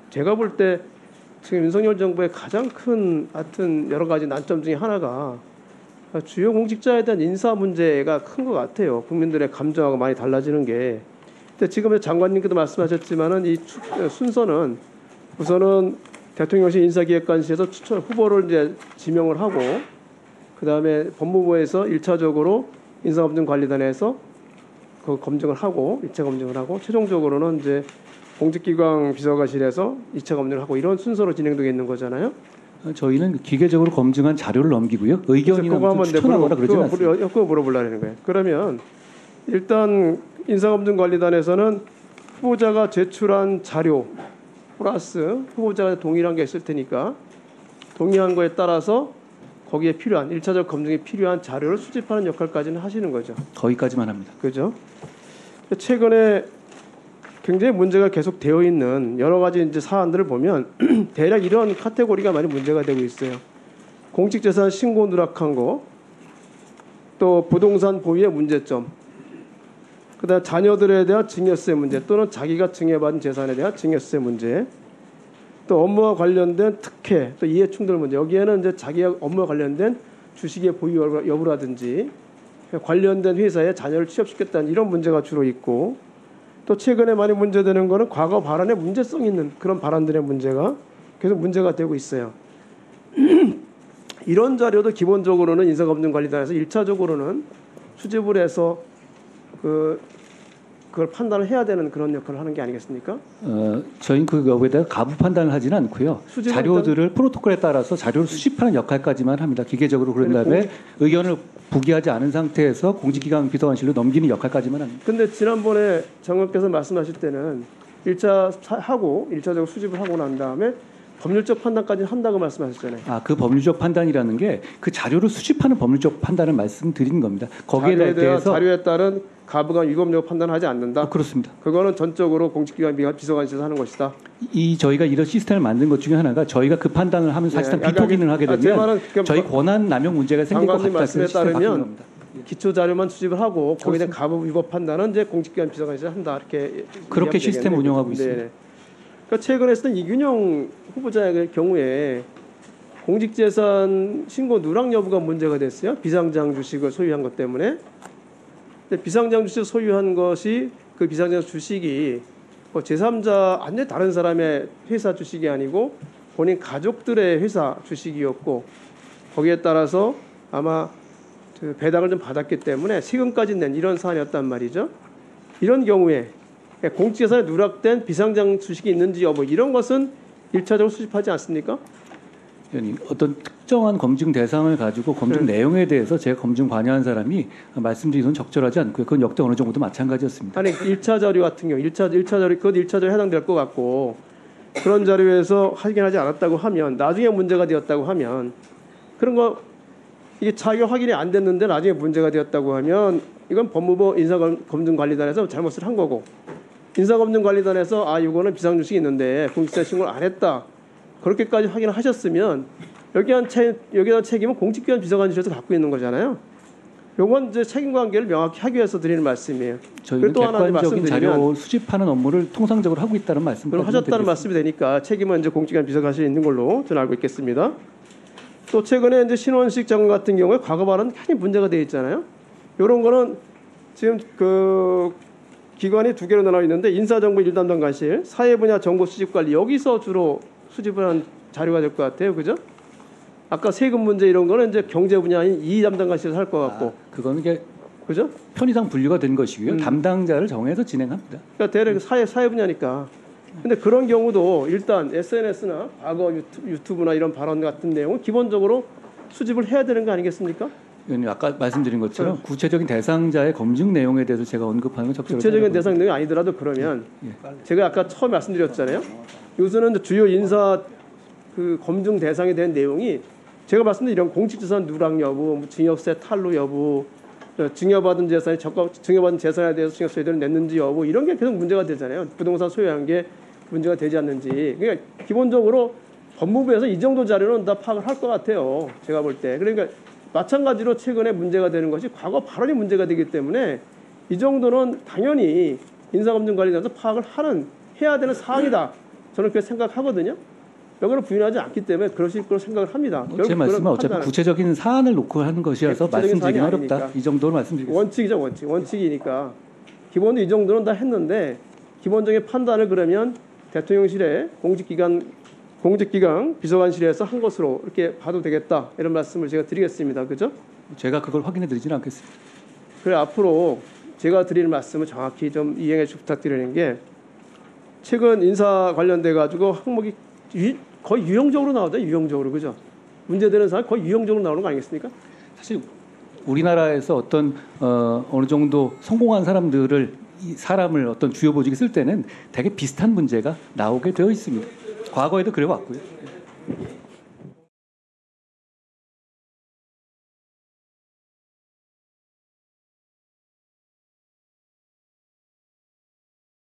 제가 볼 때 지금 윤석열 정부의 가장 큰 하여튼 여러 가지 난점 중에 하나가 주요 공직자에 대한 인사 문제가 큰 것 같아요. 국민들의 감정하고 많이 달라지는 게. 근데 지금 장관님께도 말씀하셨지만은 이 순서는 우선은 대통령실 인사기획관실에서 추천 후보를 이제 지명을 하고 그 다음에 법무부에서 1차적으로 인사검증관리단에서 그 검증을 하고 1차 검증을 하고 최종적으로는 이제 공직기관 비서관실에서 2차 검증을 하고 이런 순서로 진행되고 있는 거잖아요. 저희는 기계적으로 검증한 자료를 넘기고요. 의견이나 추천하거나 그러지는 않습니다. 그거 물어보려는 거예요. 그러면 일단 인사검증관리단에서는 후보자가 제출한 자료 플러스 후보자가 동일한 게 있을 테니까 동의한 거에 따라서 거기에 필요한 1차적 검증에 필요한 자료를 수집하는 역할까지는 하시는 거죠. 거기까지만 합니다. 그죠? 최근에 굉장히 문제가 계속 되어 있는 여러 가지 이제 사안들을 보면 대략 이런 카테고리가 많이 문제가 되고 있어요. 공직재산 신고 누락한 거, 또 부동산 보유의 문제점, 그다음 자녀들에 대한 증여세 문제 또는 자기가 증여받은 재산에 대한 증여세 문제, 또 업무와 관련된 특혜, 또 이해 충돌 문제. 여기에는 이제 자기가 업무와 관련된 주식의 보유 여부라든지 관련된 회사에 자녀를 취업시켰다는 이런 문제가 주로 있고, 또 최근에 많이 문제되는 거는 과거 발언에 문제성 있는 그런 발언들의 문제가 계속 문제가 되고 있어요. 이런 자료도 기본적으로는 인사검증관리단에서 1차적으로는 수집을 해서 그걸 판단을 해야 되는 그런 역할을 하는 게 아니겠습니까? 저희는 그 여부에 대해 가부 판단을 하지는 않고요. 자료들을 프로토콜에 따라서 자료를 수집하는 역할까지만 합니다. 기계적으로 그런 다음에 의견을 부기하지 않은 상태에서 공직기관 비서관실로 넘기는 역할까지만 합니다. 근데 지난번에 장관께서 말씀하실 때는 1차적으로 수집을 하고 난 다음에 법률적 판단까지 한다고 말씀하셨잖아요. 그 법률적 판단이라는 게 그 자료를 수집하는 법률적 판단을 말씀드리는 겁니다. 거기에 대해서 자료에 따른 가부가 위법력 판단하지 않는다. 그렇습니다. 그거는 전적으로 공직기관 비서관실에서 하는 것이다. 저희가 이런 시스템을 만든 것 중에 하나가 저희가 그 판단을 하면 사실상 비토기능을 하게 되면 저희 권한 남용 문제가 생길 것 같다. 말씀에 따르면 기초 자료만 수집을 하고 거기에 대한 가부 위법 판단은 이제 공직기관 비서관실에서 한다. 그렇게 시스템 운영하고 있습니다. 네. 그러니까 최근에 했던 이균영 후보자의 경우에 공직재산 신고 누락 여부가 문제가 됐어요. 비상장 주식을 소유한 것 때문에. 근데 비상장 주식을 소유한 것이 그 비상장 주식이 뭐 제3자 완전히 다른 사람의 회사 주식이 아니고 본인 가족들의 회사 주식이었고 거기에 따라서 아마 그 배당을 좀 받았기 때문에 세금까지 낸 이런 사안이었단 말이죠. 이런 경우에 공직재산에 누락된 비상장 주식이 있는지 여부 이런 것은 1차적으로 수집하지 않습니까? 어떤 특정한 검증 대상을 가지고 검증 내용에 대해서 제가 검증 관여한 사람이 말씀드린 건 적절하지 않고요. 그건 역대 어느 정도도 마찬가지였습니다. 아니 1차 자료 같은 경우 1차 자료 그것도 1차 자료에 해당될 것 같고 그런 자료에서 확인하지 않았다고 하면 나중에 문제가 되었다고 하면 그런 거 이게 자기가 확인이 안 됐는데 나중에 문제가 되었다고 하면 이건 법무부 인사검증관리단에서 잘못을 한 거고 인사검증관리단에서 이거는 비상주식이 있는데 공직재산 신고를 안 했다. 그렇게까지 확인을 하셨으면 여기에 대한 책임은 공직기관 비서관실에서 갖고 있는 거잖아요. 요건 이제 책임관계를 명확히 하기 위해서 드리는 말씀이에요. 저희는 또 하나 객관적인 자료 수집하는 업무를 통상적으로 하고 있다는 말씀. 그럼 하셨다는 말씀이 되니까 책임은 이제 공직기관 비서관실에 있는 걸로 저는 알고 있겠습니다. 또 최근에 이제 신원식 장관 같은 경우에 과거 발언 많이 문제가 되어 있잖아요. 이런 거는 지금 그 기관이 두 개로 나눠 있는데 인사정보 1담당관실, 사회분야 정보 수집관리 여기서 주로 수집을 한 자료가 될 것 같아요. 그죠? 아까 세금 문제 이런 거는 이제 경제 분야인 2담당관실에서 할 것 같고. 그거는 이게 그죠? 편의상 분류가 된 것이고요. 담당자를 정해서 진행합니다. 그러니까 대략 사회 분야니까. 근데 그런 경우도 일단 SNS나 과거 유튜브나 이런 발언 같은 내용은 기본적으로 수집을 해야 되는 거 아니겠습니까? 아까 말씀드린 것처럼 구체적인 대상자의 검증 내용에 대해서 제가 언급하는 건 적절하지 구체적인 대상 내용이 아니더라도 그러면 제가 아까 처음 말씀드렸잖아요. 요새는 주요 인사 그 검증 대상에 대한 내용이 제가 말씀드린 이런 공직재산 누락 여부, 증여세 탈루 여부, 증여받은 재산에 대해서 증여세를 냈는지 여부 이런 게 계속 문제가 되잖아요. 부동산 소유한 게 문제가 되지 않는지. 그러니까 기본적으로 법무부에서 이 정도 자료는 다 파악을 할 것 같아요. 제가 볼 때. 그러니까 마찬가지로 최근에 문제가 되는 것이 과거 발언이 문제가 되기 때문에 이 정도는 당연히 인사검증관리단에서 파악을 해야 되는 사항이다. 저는 그렇게 생각하거든요. 여기를 부인하지 않기 때문에 그러실 거로 생각을 합니다. 제 말씀은 어차피 구체적인 사안을 놓고 하는 것이어서 말씀드리긴 어렵다. 이 정도로 말씀드리겠습니다. 원칙이죠, 원칙이니까. 기본적으로 이 정도는 다 했는데 기본적인 판단을 그러면 대통령실에 공직기강 비서관실에서 한 것으로 이렇게 봐도 되겠다. 이런 말씀을 제가 드리겠습니다. 그죠? 제가 그걸 확인해 드리지는 않겠습니다. 그래 앞으로 제가 드리는 말씀을 정확히 좀 이행해 주시기 부탁드리는 게 최근 인사 관련돼 가지고 항목이 거의 유형적으로 나오죠. 유형적으로. 그죠? 문제되는 사람 거의 유형적으로 나오는 거 아니겠습니까? 사실 우리나라에서 어떤 어느 정도 성공한 사람을 어떤 주요 보직에 쓸 때는 되게 비슷한 문제가 나오게 되어 있습니다. 과거에도 그래 왔고요.